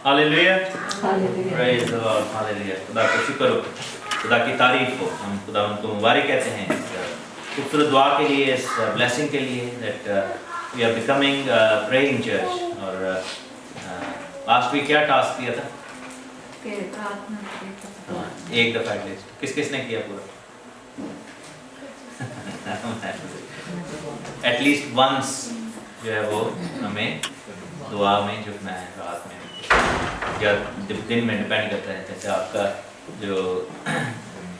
Hallelujah, praise the Lord, hallelujah. खुदा का शुक्र हो, खुदा की तारीफ हो। हम खुदा उनको मुबारक कहते हैं इस खूबसूरत दुआ के लिए, इस ब्लेसिंग के लिए that we are becoming praying church. और लास्ट वीक क्या टास्क दिया था? एक दफ़ा एटलीस्ट किस किसने किया पूरा? एटलीस्ट वंस जो है वो हमें दुआ में झुकना है रात में या दिन में, डिपेंड करता है। जैसे आपका जो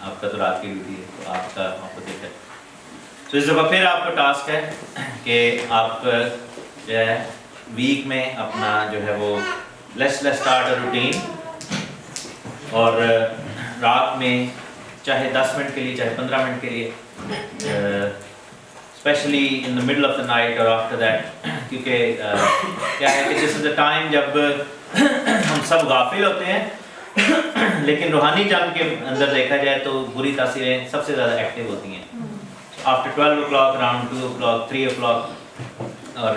आपका तो रात की ड्यूटी है तो आपको देखा। तो इस दफ़ा फिर आपका टास्क है कि आप जो है वीक में अपना जो है वो लेट्स स्टार्ट अ रूटीन, और रात में चाहे 10 मिनट के लिए चाहे 15 मिनट के लिए, specially in the middle of the night और आफ्टर दैट, क्योंकि क्या है कि दिस इज द टाइम जब हम सब गाफिल होते हैं, लेकिन रूहानी जंग के अंदर देखा जाए तो बुरी तासीरें सबसे ज़्यादा एक्टिव होती हैं after 12 o'clock, around 2 o'clock, 3 o'clock। और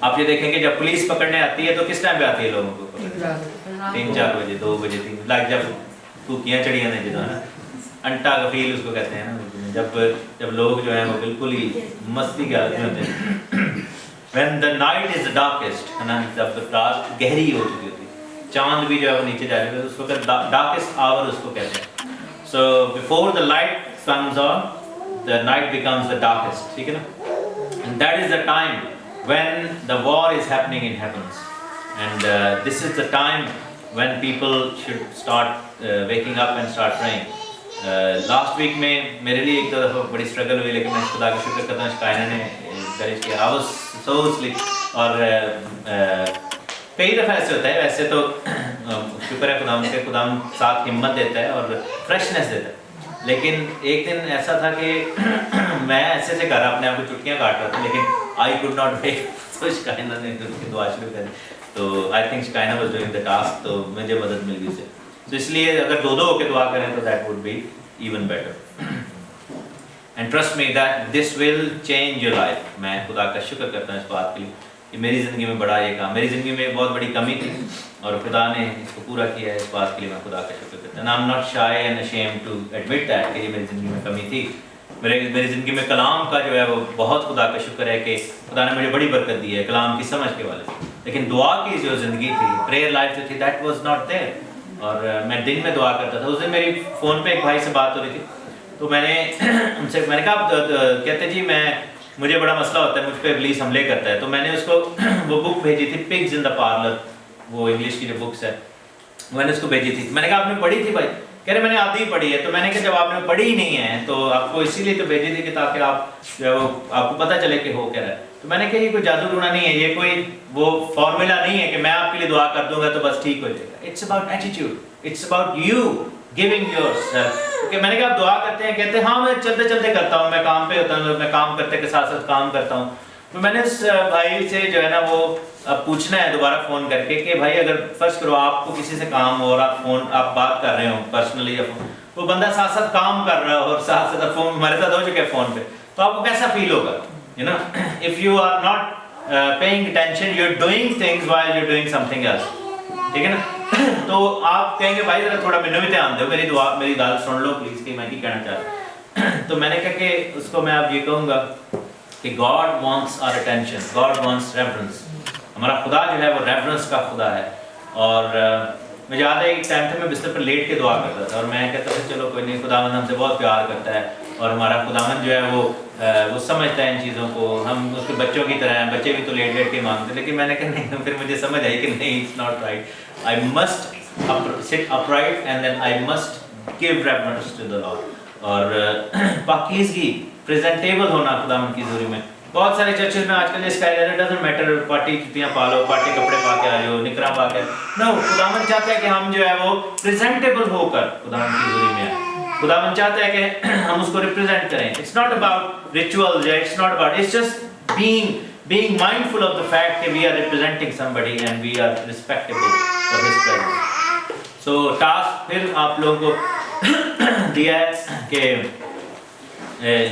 आप ये देखेंगे जब पुलिस पकड़ने आती है तो किस टाइम पे आती है लोगों को? 3-4 बजे, 2 बजे, 3 लाइक जब फूकियाँ चढ़ियाँ ने जो है ना, अंटा गफील उसको कहते हैं ना, जब लोग जो हैं वो बिल्कुल ही मस्ती के हालत में होते हैं। When the night is the darkest, है ना, जब रात गहरी हो चुकी होती है, चांद भी जो है वो नीचे जा रहे हैं, उस वक्त darkest hour उसको कहते हैं। So before the light comes on, the night becomes the darkest, ठीक है ना? And that is the time when the war is happening in heavens, and this is the time when people should start waking up and start praying. Last week में मेरे लिए एक दफ़ा बड़ी struggle हुई, लेकिन मैं खुदा का शुक्र करता हूँ कायना ने encourage किया। आई वाज सो स्लीप, और कई दफ़ा ऐसे होता है, वैसे तो शुक्र है खुदा साथ हिम्मत देता है और फ्रेशनेस देता है, लेकिन एक दिन ऐसा था कि मैं ऐसे से घर अपने आप को चुटकियाँ काट रहा था, लेकिन आई कुड नॉट वेक। तो शिकायना ने उसकी दुआ शुरू कर दी, तो आई थिंक शिकायना वाज डूइंग द टास्क, तो मुझे मदद मिल गई उससे। तो इसलिए अगर दो होकर दुआ करें तो that would be even better, and trust me that this will change your life. मैं खुदा का शुक्र करता हूँ इस बात के लिए कि मेरी ज़िंदगी में बड़ा ये काम, मेरी ज़िंदगी में बहुत बड़ी कमी थी और खुदा ने इसको पूरा किया है। इस बात के लिए मैं खुदा का शुक्र करता हूँ। I am not shy and ashamed to admit that कि ये मेरी ज़िंदगी में कमी थी। मेरी ज़िंदगी में कलाम का जो है वो बहुत खुदा का शुक्र है कि खुदा ने मुझे बड़ी बरकत दी है कलाम की समझ के वाले से, लेकिन दुआ की जो ज़िंदगी थी, प्रेयर लाइफ जो थी, दैट वाज नॉट देयर। और मैं दिन में दुआ करता था। उस दिन मेरी फ़ोन पे एक भाई से बात हो रही थी, तो मैंने कहा कहते जी मुझे बड़ा मसला होता है, मुझ पर इब्लीस हमले करता है। तो मैंने उसको वो बुक भेजी थी, पिग्स इन द पार्लर, वो इंग्लिश की जो बुक्स है, मैंने उसको भेजी थी। मैंने कहा आपने पढ़ी थी भाई? कह रहे मैंने आधी ही पढ़ी है। तो मैंने कहा जब आपने पढ़ी ही नहीं है तो आपको इसीलिए तो भेजी थी कि ताकि आप जो है वो आपको पता चले कि हो क्या रहा है। तो मैंने कहा ये कोई जादू टूना नहीं है, ये कोई वो फॉर्मूला नहीं है कि मैं आपके लिए दुआ कर दूंगा तो बस ठीक हो जाएगा। It's about attitude, it's about you giving yourself. क्योंकि मैंने कहा आप दुआ करते हैं, कहते हैं हाँ मैं चलते चलते करता हूँ, मैं काम पे होता हूँ, मैं काम करते के साथ साथ काम करता हूँ। तो मैंने उस भाई से जो है ना वो अब पूछना है दोबारा फ़ोन करके कि भाई अगर फर्स्ट करो आपको किसी से काम हो और आप बात कर रहे हो पर्सनली, वो बंदा साथ साथ काम कर रहा हो और साथ साथ फ़ोन हमारे साथ हो चुके हैं फ़ोन पे, तो आपको कैसा फील होगा? You know, if you are not paying attention, you are doing things while you are doing something else, ठीक है ना? तो आप कहेंगे भाई जरा थोड़ा मैंने भी ध्यान दो, मेरी गाल सुन लो प्लीज़ कि मैं क्या कहना चाह रहा हूँ। तो मैंने कहा कि उसको मैं अब ये कहूँगा कि God wants our attention, God wants reference. हमारा खुदा जो है वो रेफरेंस का खुदा है। और मुझे याद है एक टाइम था मैं बिस्तर पर लेट के दुआ करता था और मैं कहता था चलो कोई नहीं, खुदावंद हमसे बहुत प्यार करता है और हमारा खुदावंद जो है वो समझता है इन चीज़ों को, हम उसके बच्चों की तरह हैं, बच्चे भी तो लेट लेट के मांगते। लेकिन मैंने कहा नहीं, फिर मुझे समझ आई कि नहीं, it's not right, I must sit upright and then I must give reference to the Lord. और पाकीज़गी, प्रेजेंटेबल होना खुदावंद की ज़रूरी में। बहुत सारे चर्चेज में आजकल इसका डजंट मैटर, पार्टी जुतियाँ पा लो, पार्टी कपड़े पा के आ जाओ, निकरा पा के, नो, खुदावंद चाहता है कि हम जो है वो प्रेजेंटेबल होकर खुदावंद की ज़रूरी में आए। खुदावंद चाहता है कि हम उसको रिप्रेजेंट करें। It's not about rituals, it's not about, it's just being mindful of the fact that we are representing somebody and we are respectable for his presence. So task फिर आप लोगों को दिया है कि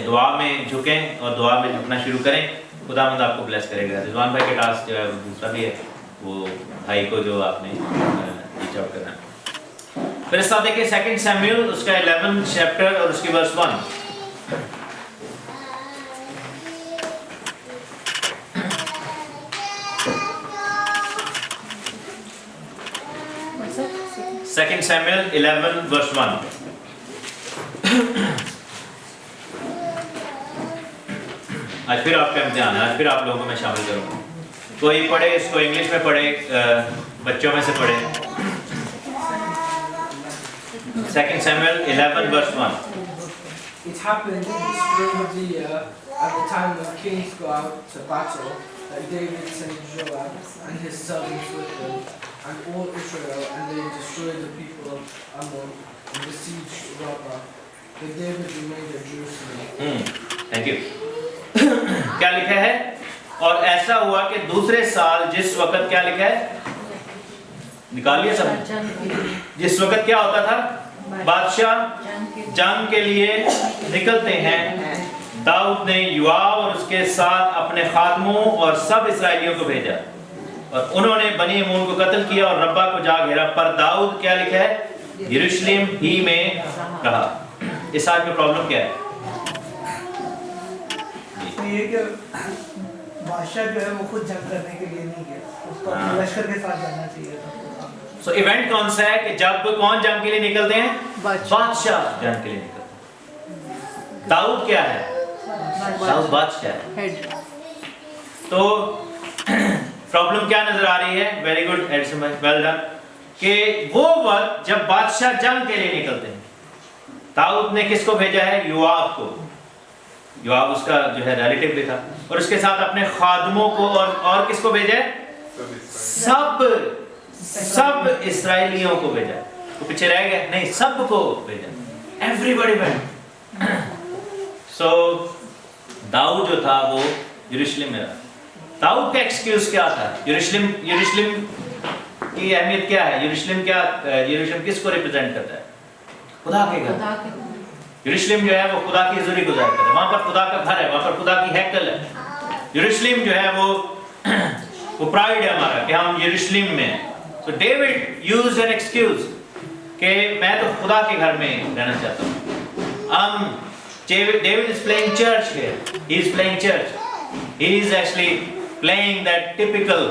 दुआ में झुकें और दुआ में झुकना शुरू करें, खुदावंद आपको ब्लेस करेगा। रिजवान भाई के टास्क जो है वो दूसरा भी है, वो भाई को जो आपने रीच आउट करना है। फिर साथ देखिए 2 सैमुअल उसका 11 चैप्टर और उसकी वर्स 1। Second Samuel 11 verse 1। आज फिर आपका इम्तिहान है, आज फिर आप लोगों को मैं शामिल करूँगा। कोई पढ़े इसको, इंग्लिश में पढ़े, बच्चों में से पढ़े। 2 Samuel 11 verse 1। It happened in the spring of the year, at the time when kings go out to battle, that David sent Joab and his servants with him, and all Israel, and they destroyed the people of Ammon and besieged Rabbah. But David remained at Jerusalem. Thank you। क्या लिखा है? और ऐसा हुआ कि दूसरे साल जिस वक्त क्या लिखा है? निकालिए सब। जिस वक्त क्या होता था? बादशाह जंग के लिए निकलते हैं, दाऊद ने योआब और उसके साथ अपने खादमों और सब इसराइलियों को भेजा और उन्होंने बनी अम्मोन को कत्ल किया और रब्बा को जा घेरा। पर दाऊद क्या लिखा है? यरूशलेम ही में रहा। इस आज में प्रॉब्लम क्या है? तो ये कि बादशाह जो है वो खुद जंग करने के लिए नहीं गया, उसको लश्कर के साथ जाना चाहिए था। सो इवेंट कौन सा है कि जब कौन जंग के लिए निकलते हैं? बादशाह जंग के लिए निकलते हैं। दाऊद क्या है? दाऊद बादशाह है। तो प्रॉब्लम क्या नजर आ रही है? वेरी गुड एडिसन भाई, वेल डन। कि वो वक्त जब बादशाह जंग के लिए निकलते हैं, दाऊद ने किसको भेजा है? योआब को। योआब उसका जो है रिलेटिव भी था, और उसके साथ अपने खादमों को और किसको भेजा है? सब इसराइलियों को भेजा। तो पीछे रह गया? नहीं, सबको भेजा। Everybody went. सो दाऊद जो था वो यरूशलेम में रहा। दाऊद का एक्सक्यूज क्या था? यरूशलेम की अहमियत क्या है? यरूशलेम किसको रिप्रेजेंट करता है? खुदा के घर। यरूशलेम जो है वो खुदा की हज़ूरी गुज़ार करता है, वहां पर खुदा का घर है, वहां पर खुदा की हैकल है। यरूशलेम जो है वो प्राइड है हमारा कि हम यरूशलेम में हैं। So David used an excuse कि मैं तो खुदा के घर में रहना चाहता हूँ। David is playing church here. He is playing church. He is actually playing that typical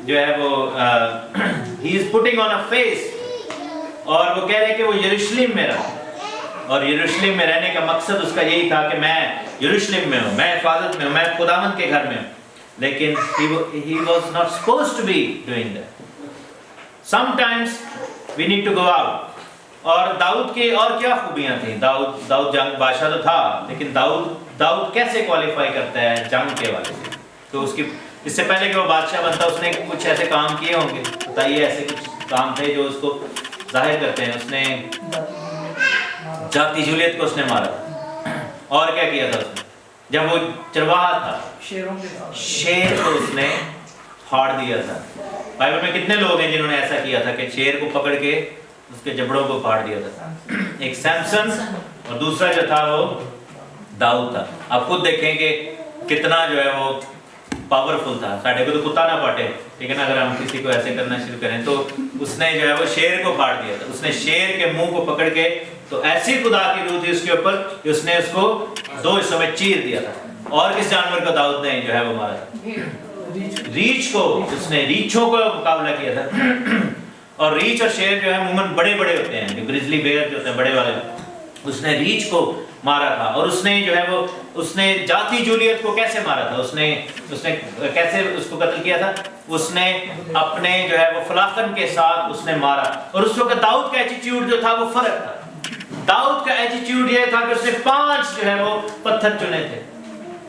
जो है वो he is putting on a face, और वो कह रहे हैं कि वो यरूशलेम में रहा, और यरूशलेम में रहने का मकसद उसका यही था कि मैं यरूशलेम में हूँ, मैं हिफाजत में हूँ, मैं खुदावंद के घर में हूँ। लेकिन he was not supposed to be doing that. Sometimes we need to go out. और दाऊद की और क्या खूबियां थी? दाऊद जंग बादशाह तो था, लेकिन दाऊद कैसे क्वालिफाई करता है जंग के वाले से? तो उसकी इससे पहले कि वो बादशाह बनता उसने कुछ ऐसे काम किए होंगे, बताइए ऐसे कुछ काम थे जो उसको जाहिर करते हैं। उसने जाती जूलियत को उसने मारा। और क्या किया था उसने? जब वो चरवाहा था, शेर को उसने फाड़ दिया था। बाइबल में कितने लोग हैं जिन्होंने ऐसा किया था कि शेर को पकड़ के उसके जबड़ों को फाड़ दिया था? एक सैमसन और दूसरा जो था वो दाऊद था। आप खुद देखें कि कितना जो है वो पावरफुल था। साढ़े को तो कुत्ता ना पाटे, लेकिन अगर हम किसी को ऐसे करना शुरू करें तो उसने जो है वो शेर को फाड़ दिया था। उसने शेर के मुंह को पकड़ के, तो ऐसी खुदा की रूह थी उसके ऊपर कि उसने उसको 2 हिस्सों में चीर दिया था। और किस जानवर को दाऊद ने जो है वो मारा था? रीछ को। उसने रीछों को मुकाबला किया था। और रीछ और शेर जो है अमूमन बड़े बड़े होते हैं, जो ग्रिजली बेयर जो होते हैं बड़े वाले, उसने रीछ को मारा था। और उसने जो है वो उसने जाती जूलियत को कैसे मारा था? उसने कैसे उसको कत्ल किया था? उसने अपने जो है वो फलाखन के साथ उसने मारा। और उस वक्त दाऊद का एटीट्यूड जो था वो फर्क था। दाऊद का एटीट्यूड ये था कि उसने 5 जो है वो पत्थर चुने थे।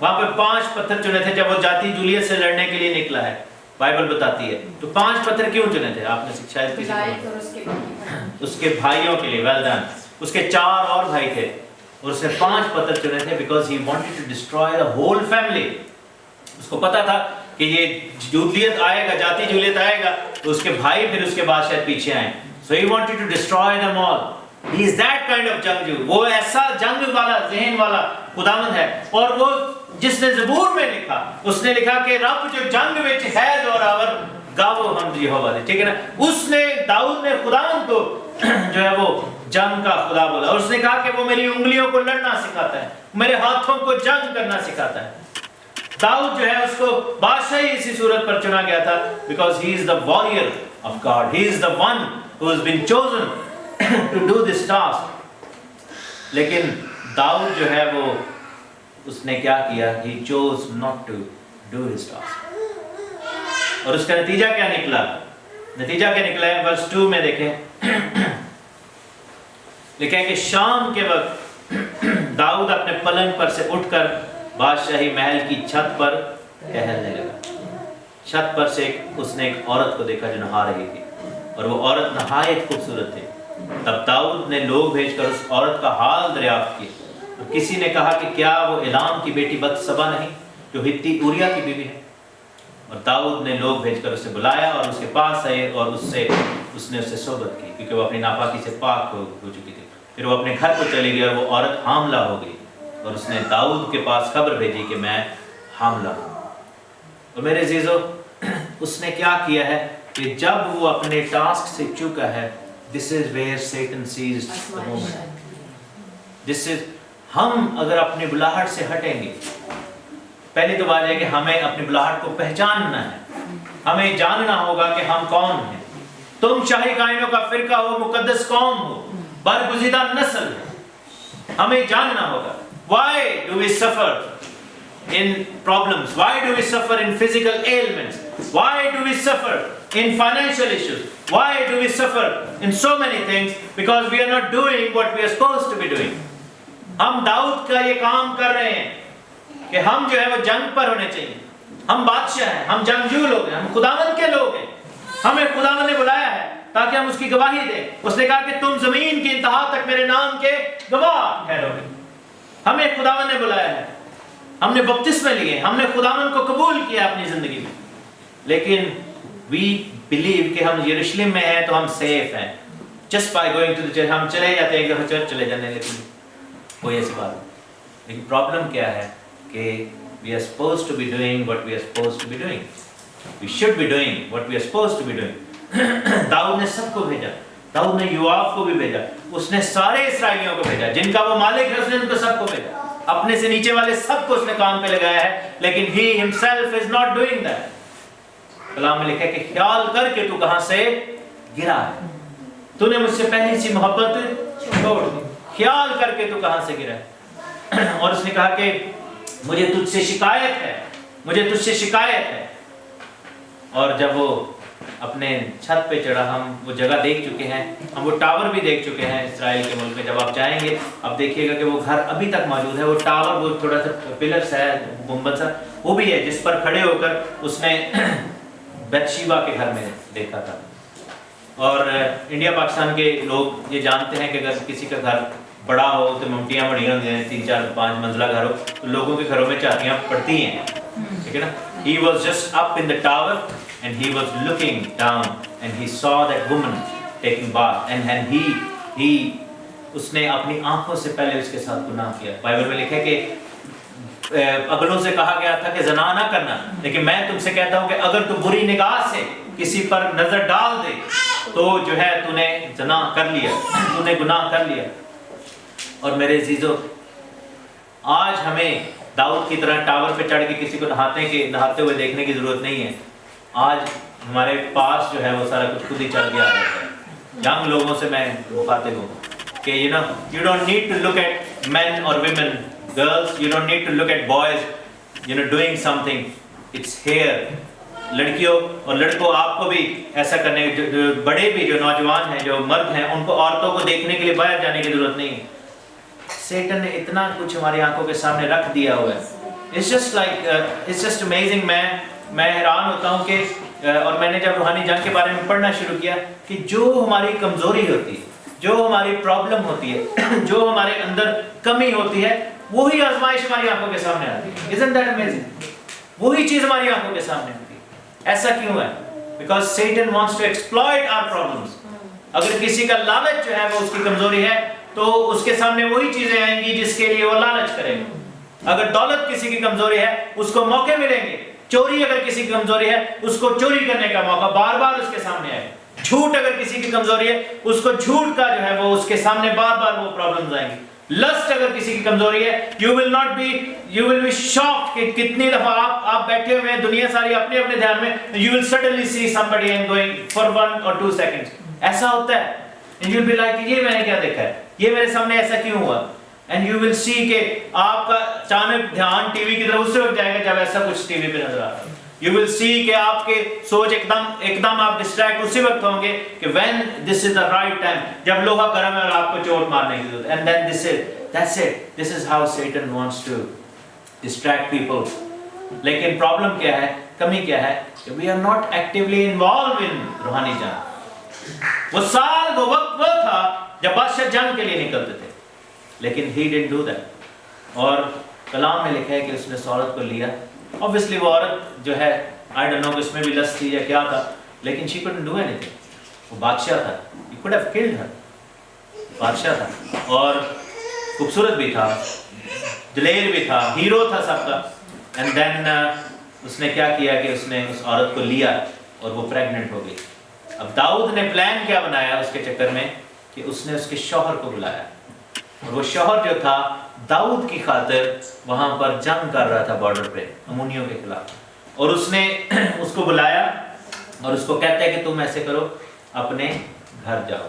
वहां पे 5 पत्थर चुने थे जब वो जाती जूलियत से लड़ने के लिए निकला है, बाइबल बताती है। तो 5 पत्थर क्यों चुने थे? आपने शायद उसके भाइयों के लिए। Well done. उसके 4 और भाई थे और उसने 5 पत्थर चुने थे because he wanted to destroy the whole family. उसको पता था कि ये जूलियत आएगा, जाती जूलियत आएगा, तो उसके भाई फिर उसके बाद शायद पीछे आए। So he wanted to destroy them all. He is that kind of जंगजू। वो ऐसा जंग वाला ज़हन वाला खुदावंद है। और वो जिसने ज़बूर में लिखा, उसने लिखा कि रब जो जंग विच है जोरावर गावो हम यहोवा दे, ठीक है ना। उसने दाऊद ने खुदावंद को जो है वो जंग का खुदा बोला, और उसने कहा कि वो मेरी उंगलियों को लड़ना सिखाता है, मेरे हाथों को जंग करना सिखाता है। दाऊद जो है उसको बादशाही इसी सूरत पर चुना गया था, because he is the warrior of God, he is the one who has been chosen to do this task। लेकिन दाऊद जो है वो उसने क्या किया, he chose not to do his task। और उसका नतीजा क्या निकला, नतीजा क्या निकला है वर्स 2 में देखें। लिखा है कि शाम के वक्त दाऊद अपने पलंग पर से उठकर बादशाही महल की छत पर टहलने लगा। छत पर से उसने एक औरत को देखा जो नहा रही थी, और वो औरत नहायत खूबसूरत थी। तब दाऊद ने लोग भेजकर उस औरत का हाल दरियाफ्त किया। तो किसी ने कहा कि क्या वो एलाम की बेटी बत्सबा नहीं, जो हित्ती उरिया की बीवी है? और दाऊद ने लोग भेजकर उसे बुलाया और उसके पास आए, और उसने उससे सोबत की, क्योंकि वो अपनी नापाकी से पाक हो चुकी थी। फिर वो अपने घर को चली गई, और वो औरत हामला हो गई, और उसने दाऊद के पास खबर भेजी कि मैं हामला हूँ। और मेरे अजीजों, उसने क्या किया है कि जब वो अपने टास्क से चूका है, this is where Satan seized the moment. This is, हम अगर अपनी बुलाहट से हटेंगे, पहली तो बात है कि हमें अपनी बुलाहट को पहचानना है, हमें जानना होगा कि हम कौन हैं। तुम शाही कायनों का फिरका हो, मुकद्दस कौम हो, बरगुज़ीदा नस्ल है, हमें जानना होगा। Why do we suffer in problems? Why do we suffer in physical ailments? Why do we suffer in financial issues? Why do we suffer in so many things? Because we are not doing what we are supposed to be doing. हम दाऊद का ये काम कर रहे हैं कि हम जो है वो जंग पर होने चाहिए। हम बादशाह हैं, हम जंगजू लोग हैं, हम खुदावंद के लोग हैं। हमें खुदावंद ने बुलाया है ताकि हम उसकी गवाही दें। उसने कहा कि तुम जमीन की इंतहा तक मेरे नाम के गवाह ठहरोगे। हमें खुदावंद ने बुलाया है, हमने बपतिस्मे लिए, हमने खुदावंद को कबूल किया अपनी जिंदगी में। लेकिन वी बिलीव कि हम यरूशलेम में हैं तो हम सेफ हैं, just by going to the church. हम चले जाते हैं कि चर्च चले जाने, लेकिन कोई ऐसी बात नहीं। लेकिन प्रॉब्लम क्या है कि we are supposed to be doing what we are supposed to be doing, we should be doing what we are supposed to be doing. दाऊद ने सबको भेजा, दाऊद ने योआब को भी भेजा, उसने सारे इस्राएलियों को भेजा, जिनका वो मालिक है उसने उनको सबको भेजा, अपने से नीचे वाले सबको उसने काम पे लगाया है। लेकिन he himself is not doing that। कलाम में लिखा है कि ख्याल करके तू कहां से गिरा है, तूने मुझसे पहली सी मोहब्बत छोड़ दी, ख्याल करके तू कहां से गिरा है। और उसने कहा कि मुझे तुझसे शिकायत है, मुझे तुझसे शिकायत है। और जब वो अपने छत पे चढ़ा, हम वो जगह देख चुके हैं, हम वो टावर भी देख चुके हैं इस्राएल के मुल्क में। जब आप जाएंगे आप देखिएगा कि वो घर अभी तक मौजूद है। वो टावर, वो थोड़ा सा पिलर्स है, गुंबद सा, वो भी है, जिस पर खड़े होकर उसने बत्शीबा के घर में देखा था। और इंडिया पाकिस्तान के लोग ये जानते हैं कि अगर किसी का घर बड़ा हो तो ममटियाँ बड़ी होती हैं, 3, 4, 5 मंजिला घर हो तो लोगों के घरों में चातियाँ पड़ती हैं, ठीक है ना। He was just up in the tower and he was looking down and he saw that woman taking bath and he उसने अपनी आंखों से पहले उसके साथ गुनाह किया। बाइबल में लिखा है कि अगलों से कहा गया था कि ज़ना ना करना, लेकिन मैं तुमसे कहता हूँ कि अगर तू बुरी निगाह से किसी पर नजर डाल दे तो जो है तूने ज़ना कर लिया, तूने गुनाह कर लिया। और मेरे अजीजों, आज हमें दाऊद की तरह टावर पे चढ़ के किसी को नहाते हुए देखने की जरूरत नहीं है। आज हमारे पास जो है वो सारा कुछ खुद ही चल के आ जाता है। यंग लोगों से मैं मुखातिब हूँ कि you don't need to look at men or women, girls, you don't need to look at boys doing something, it's here। लड़कियों और लड़कों, आपको भी ऐसा करने, जो बड़े भी, जो नौजवान हैं, जो मर्द हैं, उनको औरतों को देखने के लिए बाहर जाने की जरूरत नहीं है। सेटन ने इतना कुछ हमारी आंखों के सामने रख दिया हुआ है। It's just amazing। मैं हैरान होता हूँ कि और मैंने जब रूहानी जंग के बारे में पढ़ना शुरू किया कि जो हमारी कमजोरी होती है, जो हमारी प्रॉब्लम होती है, जो हमारे अंदर कमी होती है, वही आजमाइश हमारी आंखों के सामने आती है। Isn't that amazing? वही चीज हमारी आंखों के सामने आती है। ऐसा क्यों है? Because Satan wants to exploit our problems। अगर किसी का लालच जो है वो उसकी कमजोरी है तो उसके सामने वही चीजें आएंगी जिसके लिए वो लालच करेगा। अगर दौलत किसी की कमजोरी है, उसको मौके मिलेंगे चोरी अगर किसी की कमजोरी है, उसको चोरी करने का मौका बार बार उसके सामने आए। झूठ अगर किसी की कमजोरी है, उसको झूठ का जो है वो उसके सामने बार बार वो प्रॉब्लम्स आएंगी। लस्ट अगर किसी की कमजोरी है, यू विल बी शॉक्ड कि कितनी दफा आप बैठे हुए हैं, दुनिया सारी अपने अपने ध्यान में, you will suddenly C somebody and going for 1 or 2 seconds, ऐसा होता है। And you will be like, ये मैंने क्या देखा है, ये मेरे सामने ऐसा क्यों हुआ। एंड यू विल सी कि आपका अचानक ध्यान टीवी की तरफ उस वक्त जाएगा जब ऐसा कुछ टीवी पे नजर आ रहा है। यू विल सी कि आपके सोच एकदम आप डिस्ट्रैक्ट उसी वक्त होंगे कि when this is the right time, जब लोहा गर्म है और आपको चोट मारने की जरूरत है। And then this is how Satan wants to distract people. लेकिन प्रॉब्लम क्या है, कमी क्या है, कि we are not actively involve in रूहानी जंग। वो साल वो वक्त वो था जब बादशाह जंग के लिए निकलते थे, लेकिन ही डिडंट डू दैट। और कलाम में लिखा है कि उसने उस औरत को लिया। ऑब्वियसली वो औरत जो है, आई डोंट नो कि उसमें भी लस्ट थी या क्या था, लेकिन शी कुडंट डू एनीथिंग। वो बादशाह था, he could have killed her, बादशाह था और खूबसूरत भी था, दिलेर भी था, हीरो था सबका। एंड देन उसने क्या किया कि उसने उस औरत को लिया और वो प्रेग्नेंट हो गई। अब दाऊद ने प्लान क्या बनाया उसके चक्कर में कि उसने उसके शौहर को बुलाया, और वो शौहर जो था दाऊद की खातिर वहां पर जंग कर रहा था बॉर्डर पे अमोनियों के खिलाफ, और उसने उसको बुलाया और उसको कहता है कि तुम ऐसे करो, अपने घर जाओ,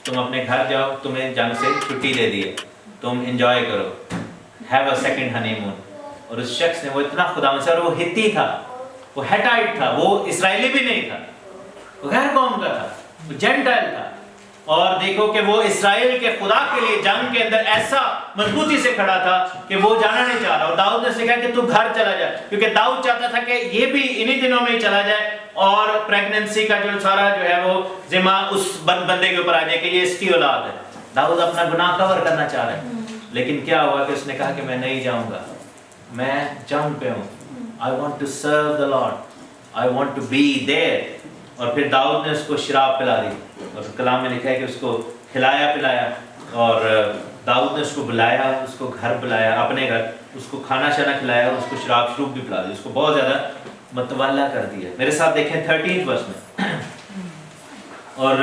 तुम अपने घर जाओ, तुम्हें जंग से छुट्टी दे दी है, तुम एंजॉय करो, हैव अ सेकंड हनीमून। और उस शख्स ने, वो इतना खुदावंद से, और वो हित्ती था, वो हेटाइट था, वो इस्राएली भी नहीं था, वो गैर कौम का था, वो जेंटाइल था। और देखो कि वो इस्राएल के खुदा के लिए जंग के अंदर ऐसा मजबूती से खड़ा था कि वो जाना नहीं चाह रहा। और दाऊद ने कहा कि तू घर चला जा, क्योंकि दाऊद चाहता था कि ये भी इन्हीं दिनों में ही चला जाए और प्रेगनेंसी का जो सारा जो है वो जिम्मा उस बंदे के ऊपर आ जाए कि ये इसकी औलाद है। दाऊद अपना गुनाह कवर करना चाह रहा है, लेकिन क्या हुआ कि उसने कहा कि मैं नहीं जाऊंगा, मैं जंग पे हूँ, I want to serve the Lord, I want to be there. और फिर दाऊद ने उसको शराब पिला दी, और कलाम में लिखा है कि उसको खिलाया पिलाया, और दाऊद ने उसको बुलाया, उसको घर बुलाया अपने घर, उसको खाना शाना खिलाया, और उसको शराब भी पिला दी, उसको बहुत ज़्यादा मतवाला कर दिया। मेरे साथ देखें 13th वर्ष में। और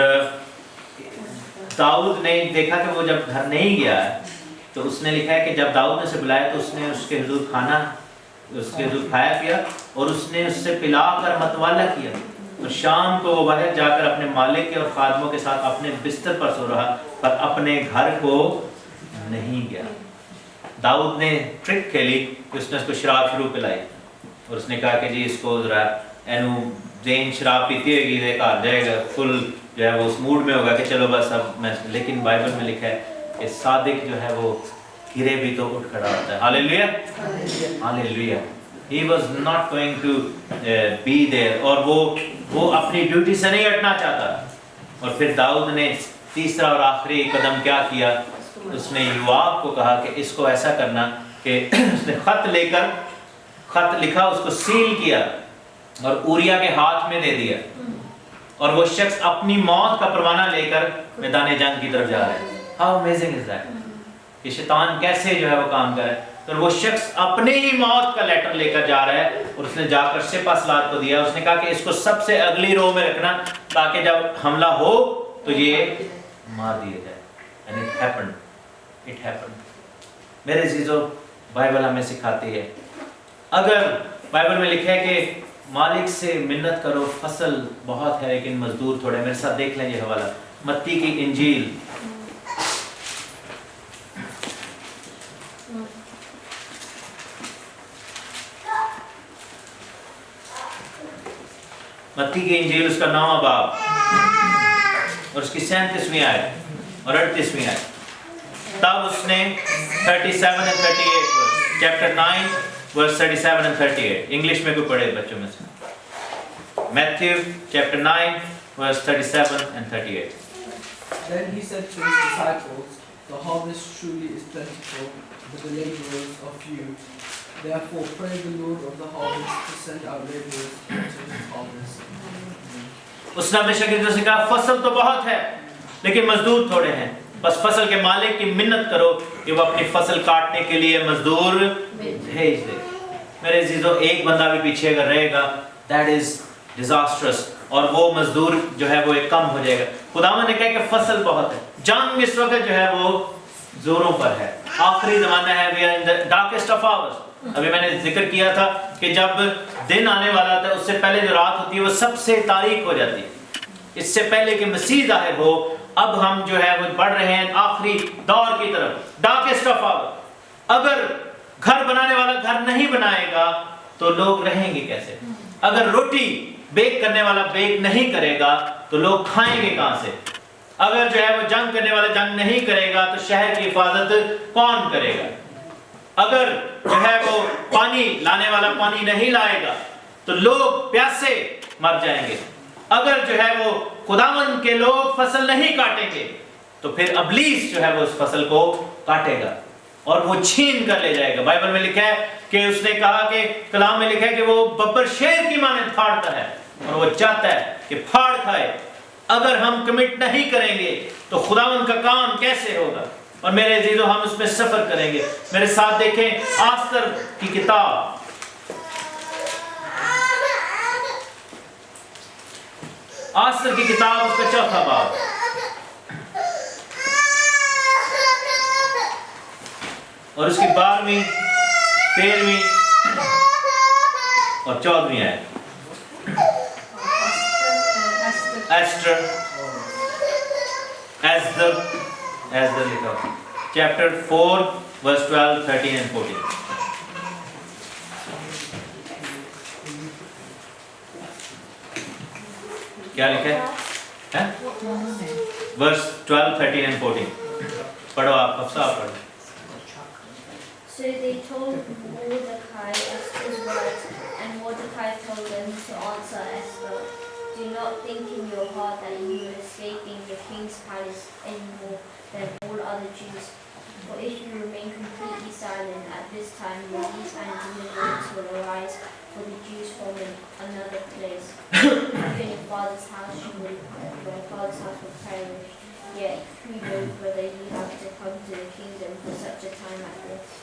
दाऊद ने देखा कि वो जब घर नहीं गया तो उसने लिखा है कि जब दाऊद ने उसे बुलाया तो उसने उसके हुजूर खाना, उसके हुजूर खाया पिया, और उसने उससे पिलाकर मतवाला किया। और शाम को वो बाहर जाकर अपने मालिक के और खादमों के साथ अपने बिस्तर पर सो रहा, पर अपने घर को नहीं गया। दाऊद ने ट्रिक खेली कि उसने उसको शराब पिलाई, और उसने कहा कि जी इसको जरा एनू जैन शराब पीती होगी, ये घर जाएगा, फुल जो है वो उस मूड में होगा कि चलो बस अब मैं। लेकिन बाइबल में लिखा है कि सादिक जो है वो गिरे भी तो उठ खड़ा होता है। Hallelujah, hallelujah. He was not going to be there, और वो अपनी ड्यूटी से नहीं हटना चाहता। और फिर दाऊद ने तीसरा और आखिरी कदम क्या किया, उसने योआब को कहा कि इसको ऐसा करना कि उसने खत लिखा, उसको सील किया और ऊरिया के हाथ में दे दिया, और वो शख्स अपनी मौत का परवाना लेकर मैदान जंग की तरफ जा रहा है। हाउ अमेजिंग इज दैट कि शैतान कैसे जो है वो काम कर रहा है। तो वो शख्स अपने ही मौत का लेटर लेकर जा रहा है, और उसने जाकर सिपहसालार को दिया। उसने कहा कि इसको सबसे अगली रो में रखना, ताकि जब हमला हो तो ये मार दिया जाए। And it happened. मेरे अजीजों, बाइबल हमें सिखाती है, अगर बाइबल में लिखा है कि मालिक से मिन्नत करो, फसल बहुत है लेकिन मजदूर थोड़े। मेरे साथ देख लें ये हवाला, मत्ती की इंजील उसका 9वां बाब और उसकी 37वीं आयत और 38वीं आयत। तब उसने 37 and 38 chapter 9 verse 37 and 38 English में कोई पढ़े बच्चों में से? Matthew chapter 9 verse 37 and 38। Then he said to his disciples, the harvest truly is plentiful, but the laborers are few. Therefore pray the Lord of the harvest to send out laborers into his harvest. उसने अपने शागिर्दों से कहा, फसल तो बहुत है लेकिन मजदूर थोड़े हैं, बस फसल के मालिक की मिन्नत करो कि वो अपनी फसल काटने के लिए मजदूर भेज दे। میرے عزیزو ایک بندہ بھی پیچھے اگر رہے گا that is disastrous, اور وہ مزدور جو ہے وہ ایک کم ہو جائے گا. خداوند نے کہا کہ فصل بہت ہے, جنگ اس وقت جو ہے وہ زوروں پر ہے, آخری زمانہ ہے, we are in the darkest of hours. ابھی میں نے ذکر کیا تھا کہ جب دن آنے والا تھا اس سے پہلے جو رات ہوتی ہے وہ سب سے تاریک ہو جاتی ہے, اس سے پہلے کہ مسیح ظاہر ہو. اب ہم جو ہے وہ بڑھ رہے ہیں آخری دور کی طرف, ڈارکسٹ آف آور. اگر گھر بنانے والا گھر نہیں بنائے گا تو لوگ رہیں گے کیسے؟ اگر روٹی بیک کرنے والا بیک نہیں کرے گا تو لوگ کھائیں گے کہاں سے؟ اگر جو ہے وہ جنگ کرنے والا جنگ نہیں کرے گا تو شہر کی حفاظت کون کرے گا؟ اگر جو ہے وہ پانی لانے والا پانی نہیں لائے گا تو لوگ پیاسے مر جائیں گے. اگر جو ہے وہ خداوند کے لوگ فصل نہیں کاٹیں گے تو پھر ابلیس جو ہے وہ اس فصل کو کاٹے گا اور وہ چھین کر لے جائے گا. بائبل میں لکھا ہے کہ اس نے کہا کہ کلام میں لکھا ہے کہ وہ ببر شیر کی مانند پھاڑتا ہے اور وہ چاہتا ہے کہ پھاڑ کھائے. اگر ہم کمٹ نہیں کریں گے تو خداوند کا کام کیسے ہوگا؟ اور میرے عزیزو ہم اس میں سفر کریں گے. میرے ساتھ دیکھیں آستر کی کتاب, آستر کی کتاب اس کا 4واں باب اور اس کی 12ویں 13ویں اور 14ویں آیت. ایسٹر لکھا چیپٹر 4 verse 12, 13 and 14. کیا لکھا ہے؟ verse 12, 13 and 14. پڑھو آپ, حفصہ آپ پڑھو. So they told Mordecai Esther's words, and Mordecai told them to answer Esther, "Do not think in your heart that you are escaping the king's palace any more than all other Jews. For if you remain completely silent at this time, relief and deliverance will arise for the Jews from another place. Even your father's house will perish. Yet who knows whether you have to come to the kingdom for such a time as this."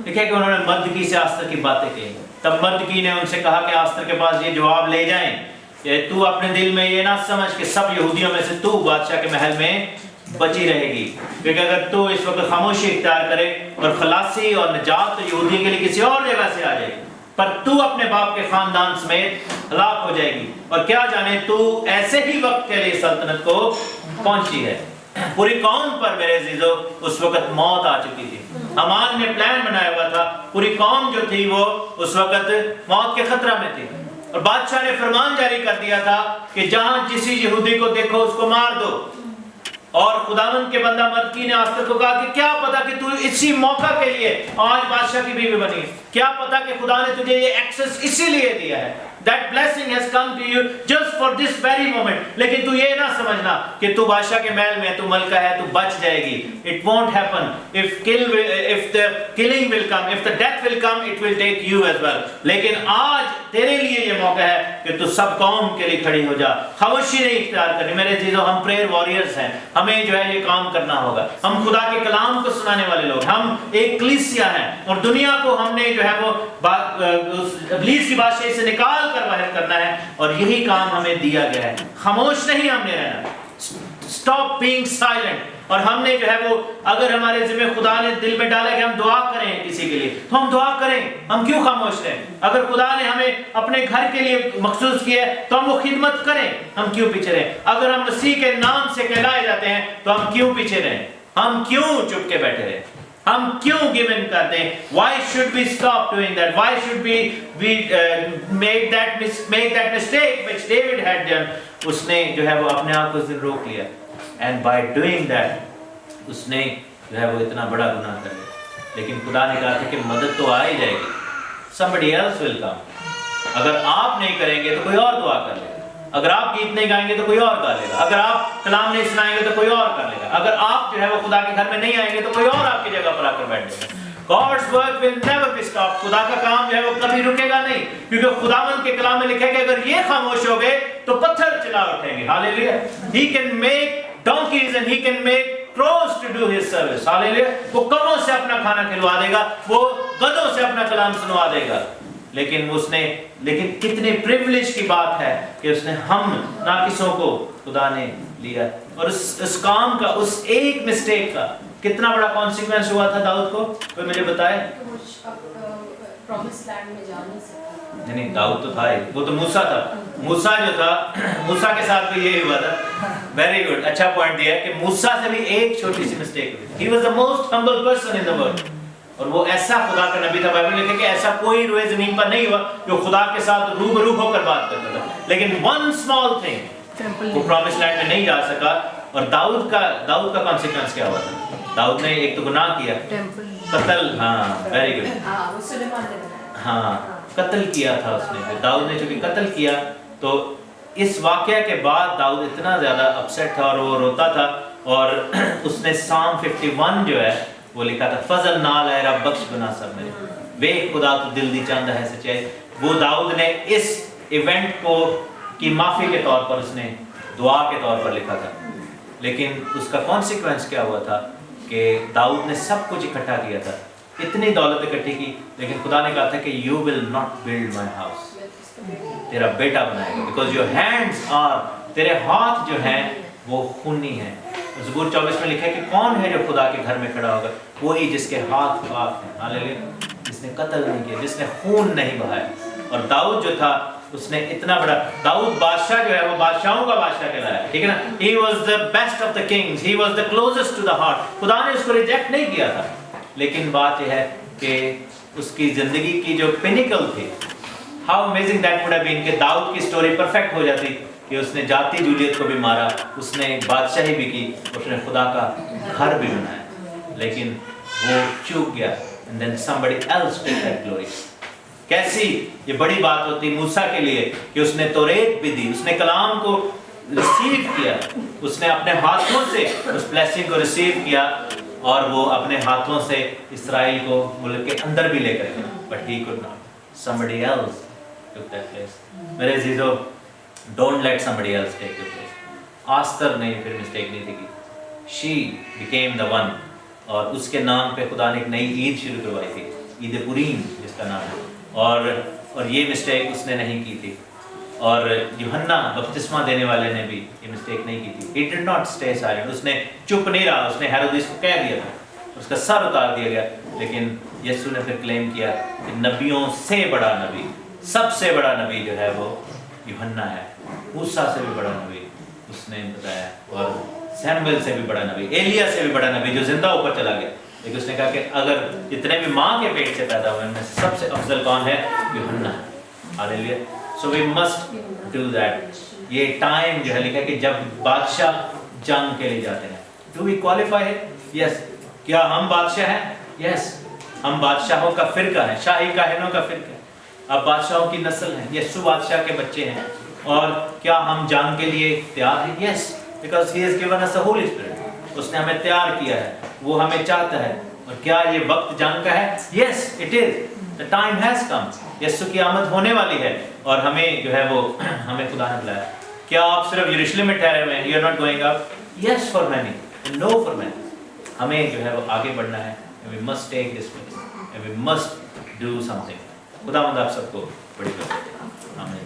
دیکھیں کہ انہوں نے مردکی سے Esther کی باتیں کہیں. تب مردکی نے ان سے کہا کہ آستر کے پاس یہ جواب لے جائیں کہ تو اپنے دل میں یہ نہ سمجھ کہ سب یہودیوں میں سے تو بادشاہ کے محل میں بچی رہے گی, کیونکہ اگر تو اس وقت خاموشی اختیار کرے اور خلاصی اور نجات تو یہودیوں کے لیے کسی اور جگہ سے آ جائے گی, پر تو اپنے باپ کے خاندان سمیت ہلاک ہو جائے گی. اور کیا جانے تو ایسے ہی وقت کے لیے سلطنت کو پہنچی ہے. پوری قوم پر میرے عزیزو اس وقت موت آ چکی تھی. حمان نے پلان بنایا ہوا تھا, پوری قوم جو تھی وہ اس وقت موت کے خطرہ میں تھی, اور بادشاہ نے فرمان جاری کر دیا تھا کہ جہاں کسی یہودی کو دیکھو اس کو مار دو. اور خداوند کے بندہ مردکی نے آستر کو کہا کہ کیا پتا کہ تو اسی موقع کے لیے آج بادشاہ کی بیوی بنی, کیا پتا کہ خدا نے تجھے یہ ایکسس اسی لیے دیا ہے. That blessing has come to you just for this very moment. لیکن تو یہ نہ سمجھنا کہ تو بادشاہ کے محل میں تو ملکہ ہے تو بچ جائے گی. It won't happen. If the killing will come, if the death will come, it will take you as well. لیکن آج تیرے لیے یہ موقع ہے کہ تو سب قوم کے لیے کھڑی ہو جا, خاموشی نہیں اختیار کرنی. میرے عزیزو ہم پریئر وارئرز ہیں, ہمیں جو ہے یہ کام کرنا ہوگا. ہم خدا کے کلام کو سنانے والے لوگ, ہم ایک کلیسیا ہیں, اور دنیا کو ہم نے جو ہے وہ ابلیس کی بادشاہی سے نکال کر باہر کرنا ہے, اور یہی کام ہمیں دیا گیا ہے. خاموش نہیں ہم نے رہنا. Stop being silent. اور ہم نے جو ہے وہ اگر ہمارے ذمہ خدا نے دل میں ڈالا کہ ہم دعا کریں کسی کے لیے تو ہم دعا کریں. ہم کیوں خاموش رہیں؟ اگر خدا نے ہمیں اپنے گھر کے لیے مخصوص کیا ہے تو ہم وہ خدمت کریں. ہم کیوں پیچھے رہیں؟ اگر ہم مسیح کے نام سے کہلائے جاتے ہیں تو ہم کیوں پیچھے رہیں؟ ہم کیوں چپ کے بیٹھے رہیں؟ ہم کیوں گیو ان کر دیں؟ Why should we stop doing that? Why should we make that mistake which David had done? اس نے جو ہے وہ اپنے آپ کو اس دن روک لیا, and by doing that اس نے جو ہے وہ اتنا بڑا گناہ کر لیا. لیکن خدا نے کہا تھا کہ مدد تو آ ہی جائے گی. Somebody else will come. اگر آپ نہیں کریں گے تو کوئی اور دعا کر لے گا. اگر آپ گیت نہیں گائیں گے تو کوئی اور گا لے گا. اگر آپ کلام نہیں سنائیں گے تو کوئی اور کر لے گا. اگر آپ جو ہے وہ خدا کے گھر میں نہیں آئیں گے تو کوئی اور آپ کی جگہ پر آ کر بیٹھ جائے گا. God's work will never be stopped. خدا کا کام جو ہے وہ کبھی رکے گا نہیں, کیونکہ خداوند کے کلام میں لکھا ہے کہ اگر یہ خاموش ہو گئے تو پتھر چلا اٹھیں گے. Hallelujah. He can make donkeys and he can make crows to do his service. Hallelujah. वो कौवों से अपना खाना खिलवा देगा, वो गधों से अपना कलाम सुनवा देगा. लेकिन कितने प्रिविलेज की बात है कि उसने हम नाकिसों को खुदा ने लिया, और उस काम का, उस एक मिस्टेक का कितना बड़ा कॉन्सिक्वेंस हुआ था दाऊद को. कोई मुझे बताए. प्रॉमिस लैंड में जा नहीं सकता. नहीं, दाऊद तो था ही, वो तो मूसा था. मूसा जो था, मूसा के साथ भी यही हुआ था. वेरी गुड, अच्छा पॉइंट दिया कि मूसा से भी एक छोटी सी मिस्टेक हुई. He was the most humble person in the world, और वो ऐसा खुदा का नबी था. बाइबल लिखा कि ऐसा कोई रोए जमीन पर नहीं हुआ जो खुदा के साथ रूबरू होकर बात करता था. लेकिन वन स्मॉल थिंग, वो प्रॉमिस लैंड में नहीं जा सका. और दाऊद का कॉन्सिक्वेंस क्या हुआ था? दाऊद ने एक तो गुनाह किया, कत्ल. हाँ, वेरी गुड. वो सुलेमान ने बनाया. हाँ, कत्ल किया था उसने. फिर दाऊद ने चूंकि कत्ल किया, तो इस वाकया के बाद दाऊद इतना ज्यादा अपसेट था और वो रोता था. और उसने साम 51 जो है वो लिखा था, फजल नाल है रब बख्श बना सब मेरे, वे खुदा तो दिल दी चंद है सच्चाई. वो दाऊद ने इस इवेंट को की माफी के तौर पर, उसने दुआ के तौर पर लिखा था. लेकिन उसका कॉन्सिक्वेंस क्या हुआ था कि दाऊद ने सब कुछ इकट्ठा किया था, इतनी दौलत इकट्ठी की, लेकिन खुदा ने कहा था कि you will not build my house, तेरा बेटा बनाएगा. बिकॉज योर हैंड्स आर, तेरे हाथ जो हैं वो खूनी हैं. ज़बूर 24 में लिखा है कि कौन है जो खुदा के घर में खड़ा होगा? वही जिसके हाथ पाक हैं. हालेलुया. जिसने कत्ल नहीं किया, जिसने खून नहीं बहाया. और दाऊद जो था, उसने इतना बड़ा, दाऊद बादशाह जो है वो बादशाहों का बादशाह कहलाया, ठीक है ना. he was the best of the kings, he was the closest to the heart. खुदा ने उसको रिजेक्ट नहीं किया था. लेकिन बात यह है कि उसकी जिंदगी की जो पिनिकल थी, how amazing that would have been कि दाऊद की स्टोरी परफेक्ट हो जाती कि उसने जाती जूलियत को भी मारा, उसने बादशाही भी की, उसने खुदा का घर भी बनाया. लेकिन वो चूक गया, and then somebody else took that glory. कैसी ये बड़ी बात होती मूसा के लिए कि उसने तौरेत भी दी, उसने कलाम को रिसीव किया, उसने अपने हाथों से उस ब्लेसिंग को रिसीव किया, और वो अपने हाथों से इसराइल को मुल्क के अंदर भी लेकर गया. But he could not, somebody else took that place. मेरे अजीजों, don't let somebody else take your place. आस्तर ने फिर मिस्टेक नहीं थी, she became the one. और उसके नाम पे खुदा ने एक नई ईद शुरू करवाई थी, ईद पुरीम जिसका नाम है. और ये मिस्टेक उसने नहीं की थी. और यूहन्ना बपतिस्मा देने वाले ने भी ये मिस्टेक नहीं की थी. He did not stay silent. उसने चुप नहीं रहा, उसने हेरोदिस को कह दिया था, उसका सर उतार दिया गया. लेकिन यीशु ने फिर क्लेम किया कि नबियों से बड़ा नबी, सबसे बड़ा नबी जो है वो यूहन्ना है. मूसा से भी बड़ा नबी उसने बताया, और सैमुएल से भी बड़ा नबी, एलिया से भी बड़ा नबी जो जिंदा ऊपर चला गया. लेकिन उसने कहा कि अगर जितने भी माँ के पेट से पैदा हुए उनमें सबसे अफजल कौन है? यूहन्ना. Hallelujah. So we must do that. ये टाइम जो है लिखा है कि जब बादशाह जंग के लिए जाते हैं. Do we qualify? यस. क्या हम बादशाह हैं? यस. हम बादशाहों का फिरका है, शाही काहिनों का फिरका है. अब बादशाहों की नस्ल है, यीशु बादशाह के बच्चे हैं. और क्या हम जंग के लिए तैयार हैं? Yes. Because he has given us the Holi spirit. उसने हमें तैयार किया है, वो हमें चाहता है. और क्या ये वक्त जंग का है? Yes it is. The time has come. यीशु की आमद होने वाली है, और हमें जो है वो हमें खुदा ने बुलाया. क्या आप सिर्फ यरूशलेम में ठहरे हुए हैं? You are not going up? Yes for many, no for many. हमें जो है वो आगे बढ़ना है. We must take this place, we must do something. खुदावंद आप सबको बड़ी बरकत दे. आमीन.